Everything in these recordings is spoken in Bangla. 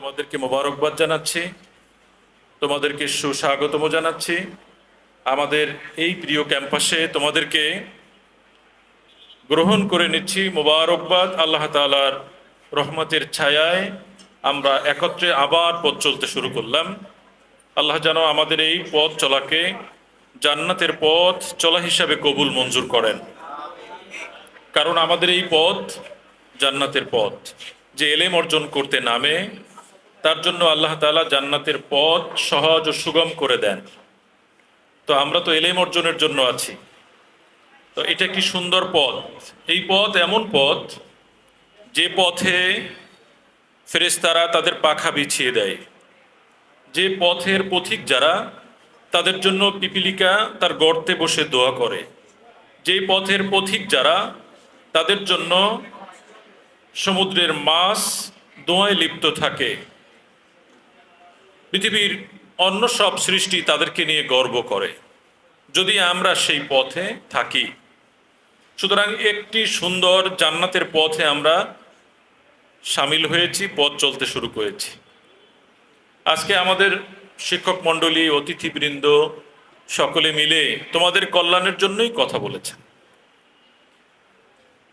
তোমাদেরকে মোবারকবাদ জানাচ্ছি, তোমাদেরকে সুস্বাগতম জানাচ্ছি আমাদের এই প্রিয় ক্যাম্পাসে। তোমাদেরকে গ্রহণ করে নিচ্ছি। মোবারকবাদ। আল্লাহ তাআলার রহমতের ছায়ায় আমরা একত্রে আবার পথ চলতে শুরু করলাম। আল্লাহ যেন আমাদের এই পথ চলাকে জান্নাতের পথ চলা হিসাবে কবুল মঞ্জুর করেন, কারণ আমাদের এই পথ জান্নাতের পথ। যে এলেম অর্জন করতে নামে তার জন্য আল্লাহ তাআলা জান্নাতের পথ সহজ ও সুগম করে দেন। তো আমরা তো এলেম অর্জনের জন্য আছি। তো এটা কি সুন্দর পথ! এই পথ এমন পথ যে পথে ফেরেশতারা তাদের পাখা বিছিয়ে দেয়, যে পথের পথিক যারা তাদের জন্য পিপিলিকা তার গর্তে বসে দোয়া করে, যে পথের পথিক যারা তাদের জন্য সমুদ্রের মাছ দোয়ায় লিপ্ত থাকে। পৃথিবীর অন্য সব সৃষ্টি তাদেরকে নিয়ে গর্ব করে যদি আমরা সেই পথে থাকি। সুতরাং একটি সুন্দর জান্নাতের পথে আমরা সামিল হয়েছি, পথ চলতে শুরু করেছি। আজকে আমাদের শিক্ষক মণ্ডলী, অতিথিবৃন্দ সকলে মিলে তোমাদের কল্যাণের জন্যই কথা বলেছেন।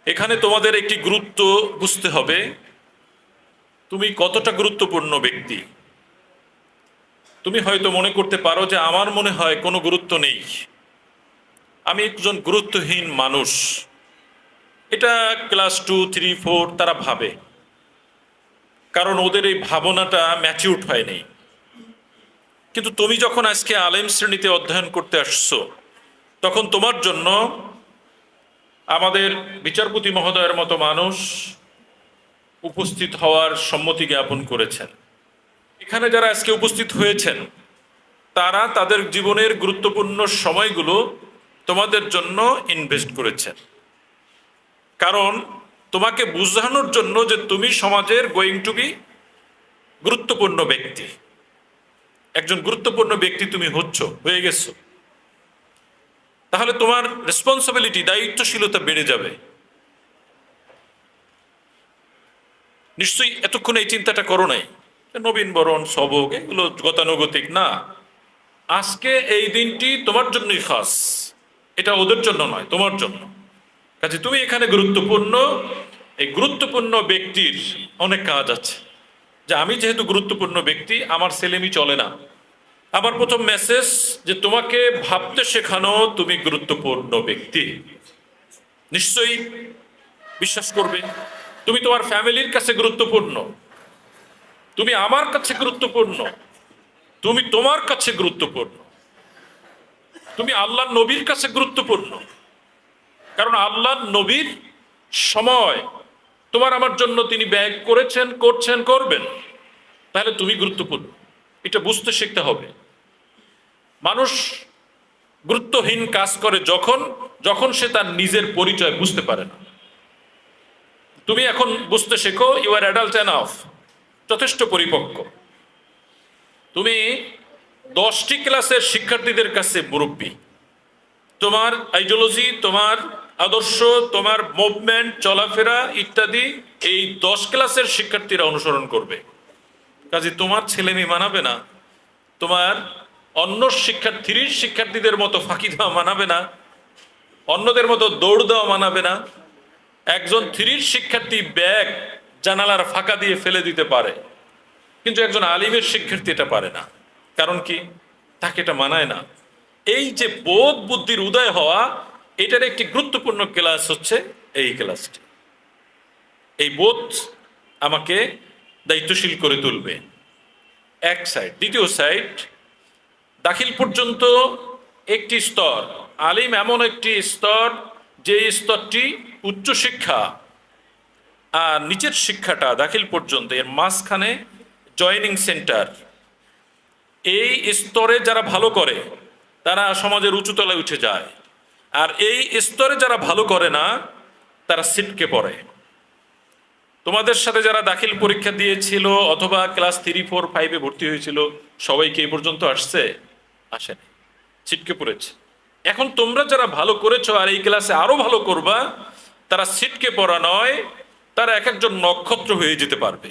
এখানে তোমাদের একটি গুরুত্ব বুঝতে হবে, তুমি কতটা গুরুত্বপূর্ণ ব্যক্তি। তুমি হয়তো মনে করতে পারো যে আমার মনে হয় কোনো গুরুত্ব নেই, আমি একজন গুরুত্বহীন মানুষ। এটা ক্লাস 2, 3, 4 তারা ভাবে, কারণ ওদের এই ভাবনাটা ম্যাচিউরড হয়নি। কিন্তু তুমি যখন আজকে আলেম শ্রেণীতে অধ্যয়ন করতে আসছো, তখন তোমার জন্য আমাদের বিচারপতি মহোদয়ের মতো মানুষ উপস্থিত হওয়ার সম্মতি জ্ঞাপন করেছেন। এখানে যারা আজকে উপস্থিত হয়েছেন তারা তাদের জীবনের গুরুত্বপূর্ণ সময়গুলো তোমাদের জন্য ইনভেস্ট করেছেন, কারণ তোমাকে বোঝানোর জন্য যে তুমি সমাজের গোয়িং টু বি গুরুত্বপূর্ণ ব্যক্তি। একজন গুরুত্বপূর্ণ ব্যক্তি তুমি হয়ে গেছো, তাহলে তোমার রেসপন্সিবিলিটি, দায়িত্বশীলতা বেড়ে যাবে। নিশ্চয়ই এতক্ষণ এই চিন্তাটা করো নাই নবীন বরণ সবক এগুলো গতানুগতিক না। আজকে এই দিনটি তোমার জন্যই খাস, এটা ওদের জন্য নয়, তোমার জন্য। কাজে তুমি এখানে গুরুত্বপূর্ণ। এই গুরুত্বপূর্ণ ব্যক্তির অনেক কাজ আছে, যে আমি যেহেতু গুরুত্বপূর্ণ ব্যক্তি আমার ছেলেমি চলে না। আমার প্রথম মেসেজ যে তোমাকে ভাবতে শেখানো তুমি গুরুত্বপূর্ণ ব্যক্তি। নিশ্চয়ই বিশ্বাস করবে তুমি তোমার ফ্যামিলির কাছে গুরুত্বপূর্ণ, তুমি আমার কাছে গুরুত্বপূর্ণ, তুমি তোমার কাছে গুরুত্বপূর্ণ, তুমি আল্লাহর নবীর কাছে গুরুত্বপূর্ণ। কারণ আল্লাহর নবীর সময় তোমার আমার জন্য তিনি ব্যয় করেছেন, করছেন, করবেন। তাহলে তুমি গুরুত্বপূর্ণ, এটা বুঝতে শিখতে হবে। মানুষ গুরুত্বহীন কাজ করে যখন সে তার নিজের পরিচয় বুঝতে পারে না। তুমি এখন বুঝতে শেখো, ইউ আর অ্যাডাল্ট এনাফ, যথেষ্ট পরিপক্ক। তুমি 10টি ক্লাসের শিক্ষার্থীদের কাছে মুরব্বী। তোমার আইডিওলজি, তোমার আদর্শ, তোমার মুভমেন্ট, চলাফেরা ইত্যাদি এই 10 ক্লাসের শিক্ষার্থীরা অনুসরণ করবে। কাজে তোমার ছেলেমেয়ে মানাবে না, তোমার অন্য শিক্ষার্থীদের মতো ফাঁকি দেওয়া মানাবে না, অন্যদের মতো দৌড় দেওয়া মানাবে না। একজন 3 শিক্ষার্থী ব্যাগ জানালার ফাঁকা দিয়ে ফেলে দিতে পারে, কিন্তু একজন আলিমের শিক্ষার্থী এটা পারে না। কারণ কি? তাকে এটা মানায় না। এই যে বোধ বুদ্ধির উদয় হওয়া, এটার একটি গুরুত্বপূর্ণ ক্লাস হচ্ছে এই ক্লাসটি। এই বোধ আমাকে দায়িত্বশীল করে তুলবে, এক সাইড। দ্বিতীয় সাইড, দাখিল পর্যন্ত একটি স্তর। আলিম এমন একটি স্তর যে স্তরটি উচ্চশিক্ষা আর নিচের শিক্ষাটা দাখিল পর্যন্ত, এর মাঝখানে জয়েনিং সেন্টার। এই স্তরে যারা ভালো করে তারা সমাজের উঁচুতলায় উঠে যায়, আর এই স্তরে যারা ভালো করে না তারা ছিটকে পড়ে। তোমাদের সাথে যারা দাখিল পরীক্ষা দিয়েছিল অথবা ক্লাস 3, 4, 5-এ ভর্তি হয়েছিল, সবাইকে এই পর্যন্ত আসেনি, ছিটকে পড়েছে। এখন তোমরা যারা ভালো করেছো আর এই ক্লাসে আরো ভালো করবা, তারা ছিটকে পড়া নয়, তারা এক একজন নক্ষত্র হয়ে যেতে পারবে।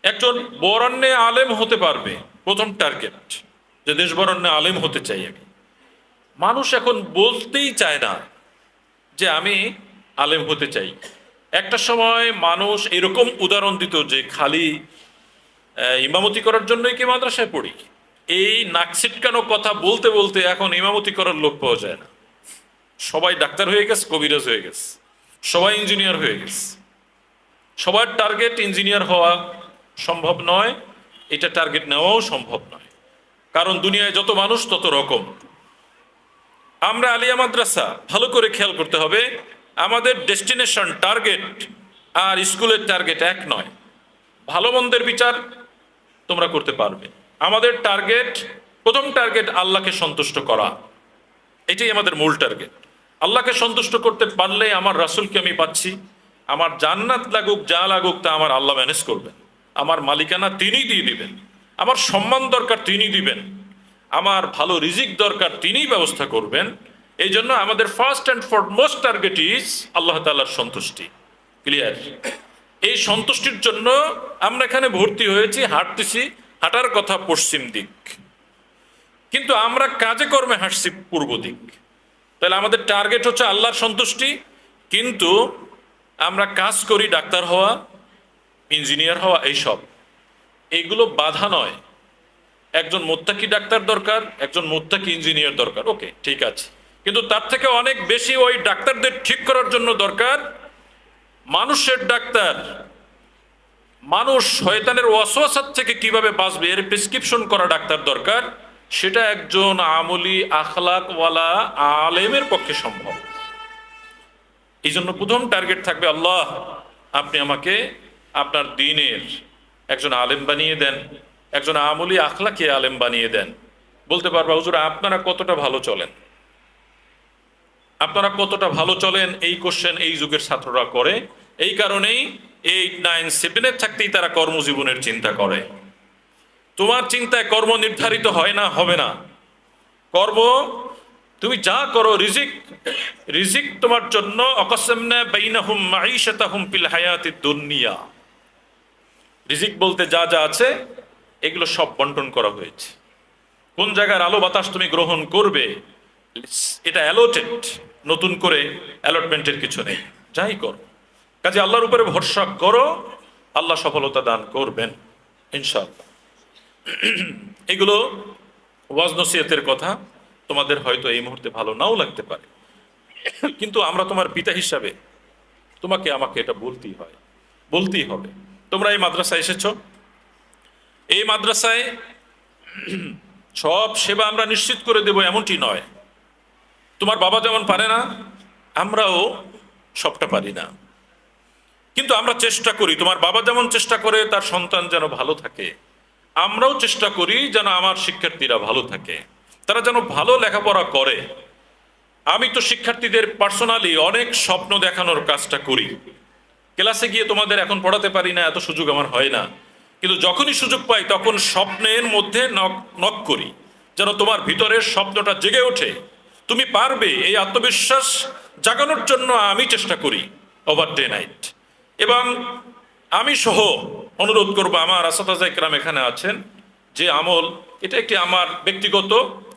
একজন বরেণ্যে আলেম হতে পারবে, প্রথম টার্গেট, যে দেশ বরেণ্যে আলেম হতে চাই আমি। মানুষ এখন বলতেই চায় না যে আমি আলেম হতে চাই। একটা সময় মানুষ এরকম উদাহরণ দিত যে খালি ইমামতি করার জন্যই কি মাদ্রাসায় পড়ি। এই নাক ছিটকানো কথা বলতে বলতে এখন ইমামতি করার লোক পাওয়া যায় না। সবাই ডাক্তার হয়ে গেছে, কবিরাজ হয়ে গেছে, সবাই ইঞ্জিনিয়ার হয়ে গেছে। সবার টার্গেট ইঞ্জিনিয়ার হওয়া সম্ভব নয়, এটা টার্গেট নেওয়াও সম্ভব নয়, কারণ দুনিয়ায় যত মানুষ তত রকম। আমরা আলিয়া মাদ্রাসা ভালো করে খেয়াল করতে হবে, আমাদের ডেস্টিনেশন টার্গেট আর স্কুলের টার্গেট এক নয়। ভালো মন্দের বিচার তোমরা করতে পারবে। আমাদের টার্গেট, প্রথম টার্গেট আল্লাহকে সন্তুষ্ট করা, এটাই আমাদের মূল টার্গেট। আল্লাহকে সন্তুষ্ট করতে পারলে আমার রাসূলকে আমি পাচ্ছি, আমার জান্নাত লাগুক যা লাগুক তা আমার আল্লাহ ম্যানেজ করবেন। আমার মালিকানা তিনিই দিয়ে দিবেন, আমার সম্মান দরকার তিনি দিবেন, আমার ভালো রিজিক দরকার তিনিই ব্যবস্থা করবেন। এই জন্য আমাদের first and foremost target is আল্লাহ তাআলার সন্তুষ্টি। ক্লিয়ার? এই সন্তুষ্টির জন্য আমরা এখানে ভর্তি হয়েছি, হাঁটতেছি, হাঁটার কথা পশ্চিম দিক, কিন্তু আমরা কাজে কর্মে হাঁটছি পূর্ব দিক। তাহলে আমাদের টার্গেট হচ্ছে আল্লাহর সন্তুষ্টি, কিন্তু আমরা কাজ করি ডাক্তার হওয়া, ইঞ্জিনিয়ার হওয়া, এইসব, এইগুলো বাধা নয়। একজন মুত্তাকি ডাক্তার দরকার, একজন মুত্তাকি ইঞ্জিনিয়ার দরকার, ওকে ঠিক আছে, কিন্তু তার থেকে অনেক বেশি ওই ডাক্তারদের ঠিক করার জন্য দরকার মানুষের ডাক্তার। মানুষ শয়তানের ওয়াসওয়াসাত থেকে কিভাবে বাঁচবে এর প্রেসক্রিপশন করা ডাক্তার দরকার, সেটা একজন আমলি আখলাকওয়ালা আলেমের পক্ষে সম্ভব। এই জন্য প্রথম টার্গেট থাকবে আল্লাহ আপনি আমাকে আপনার দ্বীনের একজন আলেম বানিয়ে দেন, একজন আমলি আখলাকে আলেম বানিয়ে দেন। বলতে পারবা হুজুর আপনারা কতটা ভালো চলেন, আপনারা কতটা ভালো চলেন, এই কোশ্চেন এই যুগের ছাত্ররা করে। এই কারণেই 8, 9, 7 থাকতেই তারা কর্মজীবনের চিন্তা করে। তোমার চিন্তায় কর্ম নির্ধারিত হয় না, হবে না। কর্ম তুমি যা করো, রিজিক, রিজিক তোমার জন্য অকসমনা বাইনাহুম মাঈশাতাহুম ফিল হায়াতিদ দুনিয়া, রিজিক বলতে যা যা আছে এগুলো সব বন্টন করা হয়েছে। কোন জায়গার আলো বাতাস তুমি গ্রহণ করবে এটা অ্যালোটেড, নতুন করে অ্যালটমেন্টের কিছু নেই, যাই করো। কাজে আল্লাহর উপরে ভরসা করো, আল্লাহ সফলতা দান করবেন ইনশাআল্লাহ। এগুলো ওয়াজ নসিহতের কথা, তোমাদের হয়তো এই মুহূর্তে ভালো নাও লাগতে পারে, কিন্তু আমরা তোমার পিতা হিসাবে তোমাকে আমাকে এটা বলতেই হয়, বলতেই হবে। তোমরা এই মাদ্রাসায় এসেছো, এই মাদ্রাসায় সব সেবা আমরা নিশ্চিত করে দেব এমনটি নয়। তোমার বাবা যেমন পারে না, আমরাও সবটা পারি না, কিন্তু আমরা চেষ্টা করি। তোমার বাবা যেমন চেষ্টা করে তার সন্তান যেন ভালো থাকে, আমরাও চেষ্টা করি যেন আমার শিক্ষার্থীরা ভালো থাকে, তারা যেন ভালো লেখাপড়া করে। আমি তো শিক্ষার্থীদের পার্সোনালি অনেক স্বপ্ন দেখানোর কাজটা করি। ক্লাসে গিয়ে তোমাদের এখন পড়াতে পারি না, এত সুযোগ আমার হয় না, কিন্তু যখনই সুযোগ পাই তখন স্বপ্নের মধ্যে নক করি যেন তোমার ভিতরের স্বপ্নটা জেগে ওঠে, তুমি পারবে। এই আত্মবিশ্বাস জাগানোর জন্য আমি চেষ্টা করি ওভার ডে নাইট। এবং আমি সহ অনুরোধ করবো, আমার আসাতাজা ইকরাম এখানে আছেন, যে আমল এটা একটি আমার ব্যক্তিগত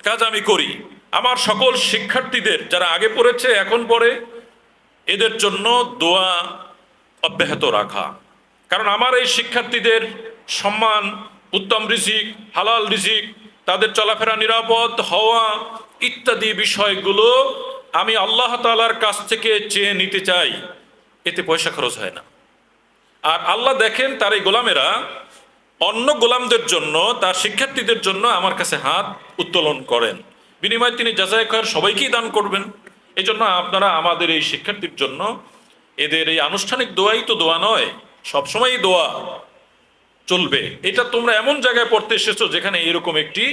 কাজ আমি করি, আমার সকল শিক্ষার্থীদের যারা আগে পড়েছে এখন পড়ে এদের জন্য দোয়া অব্যাহত রাখা। কারণ আমার এই শিক্ষার্থীদের সম্মান, উত্তম রিজিক, হালাল রিজিক, তাদের চলাফেরা নিরাপদ হওয়া ইত্যাদি বিষয়গুলো আমি আল্লাহ তাআলার কাছ থেকে চেয়ে নিতে চাই। এতে পয়সা খরচ হয় না। আর আল্লাহ দেখেন তার এই গোলামেরা অন্য গোলামদের জন্য, তার শিক্ষার্থীদের জন্য আমার কাছে হাত উত্তোলন করেন, বিনিময়ে তিনি জাযায়ে খায়র সবাইকেই দান করবেন। এই জন্য আপনারা আমাদের এই শিক্ষার্থীর জন্য, এদের এই আনুষ্ঠানিক দোয়াই তো দোয়া নয়, সবসময়ই দোয়া চলবে। এটা তোমরা এমন জায়গায় পড়তে এসেছো যেখানে এরকম একটি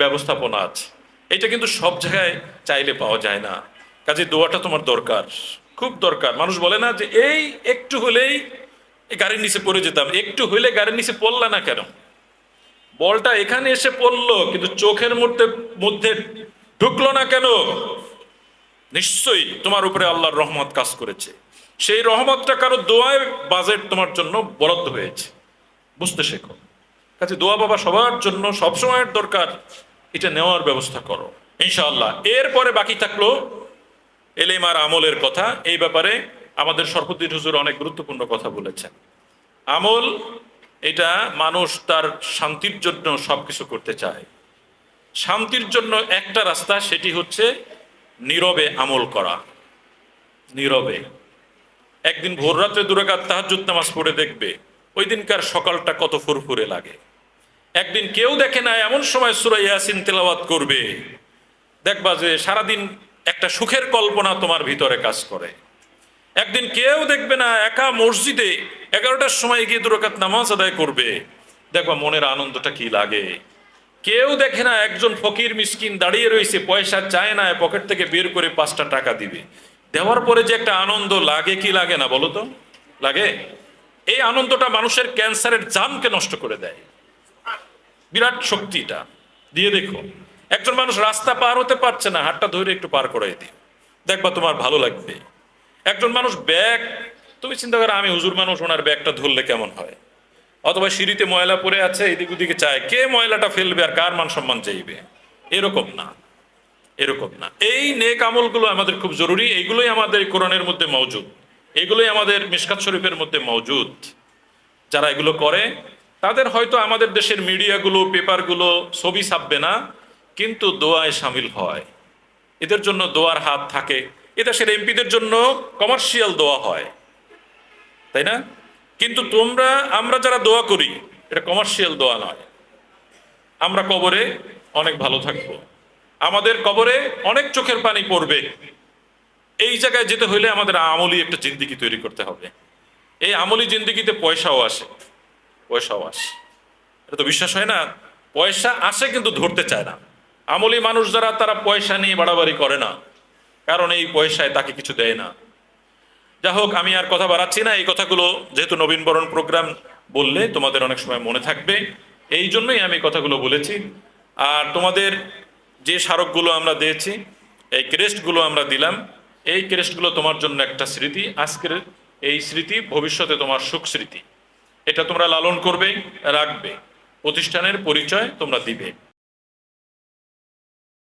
ব্যবস্থাপনা আছে, এটা কিন্তু সব জায়গায় চাইলে পাওয়া যায় না। কাজে দোয়াটা তোমার দরকার, খুব দরকার। মানুষ বলে না যে এই একটু হলেই গাড়ির নিচে পড়ে যেতাম, একটু হইলে গাড়ির নিচে পড়লা না কেন? বলটা এখানে এসে পড়লো কিন্তু চোখের মধ্যে ঢুকলো না কেন? নিশ্চয়ই তোমার উপরে আল্লাহর রহমত কাজ করেছে। সেই রহমতটা কারো দোয়ায় বাজেট তোমার জন্য বরাদ্দ হয়েছে, বুঝতে শেখো। কাজে দোয়া বাবা সবার জন্য সবসময়ের দরকার, এটা নেওয়ার ব্যবস্থা করো ইনশাআল্লাহ। এরপরে বাকি থাকলো এলেম আর আমলের কথা। এই ব্যাপারে আমাদের শরফুদ্দীন হুজুর অনেক গুরুত্বপূর্ণ কথা বলেছেন। আমল, এটা মানুষ তার শান্তির জন্য সবকিছু করতে চায়। শান্তির জন্য একটা রাস্তা, সেটি হচ্ছে নীরবে আমল করা। নীরবে একদিন ভোর রাত্রে 2 রাকাত তাহাজ্জুদ নামাজ পড়ে দেখবে ওই দিনকার সকালটা কত ফুরফুরে লাগে। একদিন কেউ দেখে না এমন সময় সূরা ইয়াসিন তেলাওয়াত করবে, দেখবা যে সারাদিন একটা সুখের কল্পনা তোমার ভিতরে কাজ করে। একদিন কেউ দেখবে না একা মসজিদে 11টার সময় গিয়ে 2 রাকাত নামাজ আদায় করবে, দেখবা মনের আনন্দটা কি লাগে। কেউ দেখে না একজন ফকির মিসকিন দাঁড়িয়ে রয়েছে, পয়সা চায় না, পকেট থেকে বের করে 5টা টাকা দিবে, দেওয়ার পরে যে একটা আনন্দ লাগে, কি লাগে না বলো তো? লাগে। এই আনন্দটা মানুষের ক্যান্সারের জানকে নষ্ট করে দেয়। বিরাট শক্তিটা দিয়ে দেখো। একজন মানুষ রাস্তা পার হতে পারছে না, হাতটা ধরে একটু পার করাই দিই, দেখবা তোমার ভালো লাগবে। একজন মানুষ ব্যাগ, তুমি চিন্তা করো আমি হুজুর মানুষ, ওনার ব্যাগটা ধরলে কেমন হয়। অথবা সিঁড়িতে ময়লা পড়ে আছে, এদিক ওদিকে চায়, কে ময়লাটা ফেলবে আর কার মান সম্মান চাইবে। এরকম না, এরকম না। এই নেক আমলগুলো আমাদের খুব জরুরি। এইগুলোই আমাদের কোরআনের মধ্যে মওজুদ, এগুলোই আমাদের মিশকাত শরীফের মধ্যে মওজুদ। যারা এগুলো করে তাদের হয়তো আমাদের দেশের মিডিয়াগুলো, পেপারগুলো ছবি ছাপবে না, কিন্তু দোয়ায় সামিল হয়। এদের জন্য দোয়ার হাত থাকে। এদেশের এমপিদের জন্য কমার্শিয়াল দোয়া হয়, তাই না? কিন্তু আমরা যারা দোয়া করি, এটা কমার্শিয়াল দোয়া নয়। আমরা কবরে অনেক ভালো থাকবো, আমাদের কবরে অনেক চোখের পানি পড়বে। এই জায়গায় যেতে হইলে আমাদের আমলি একটা জিন্দিগি তৈরি করতে হবে। এই আমলি জিন্দিগিতে পয়সাও আসে, পয়সাও আসে। এটা তো বিশ্বাস হয় না? পয়সা আসে কিন্তু ধরতে চায় না। আমলি মানুষ যারা, তারা পয়সা নিয়ে বাড়াবাড়ি করে না, কারণ এই পয়সায় তাকে কিছু দেয় না। যা হোক, আমি আর কথা বাড়াচ্ছি না। এই কথাগুলো যেহেতু নবীনবরণ প্রোগ্রাম বললে তোমাদের অনেক সময় মনে থাকবে, এই জন্যই আমি কথাগুলো বলেছি। আর তোমাদের যে স্মারকগুলো আমরা দিয়েছি, এই ক্রেস্টগুলো আমরা দিলাম, এই ক্রেস্টগুলো তোমার জন্য একটা স্মৃতি। আজকের এই স্মৃতি ভবিষ্যতে তোমার সুখ স্মৃতি। এটা তোমরা লালন করবে, রাখবে, প্রতিষ্ঠানের পরিচয় তোমরা দিবে।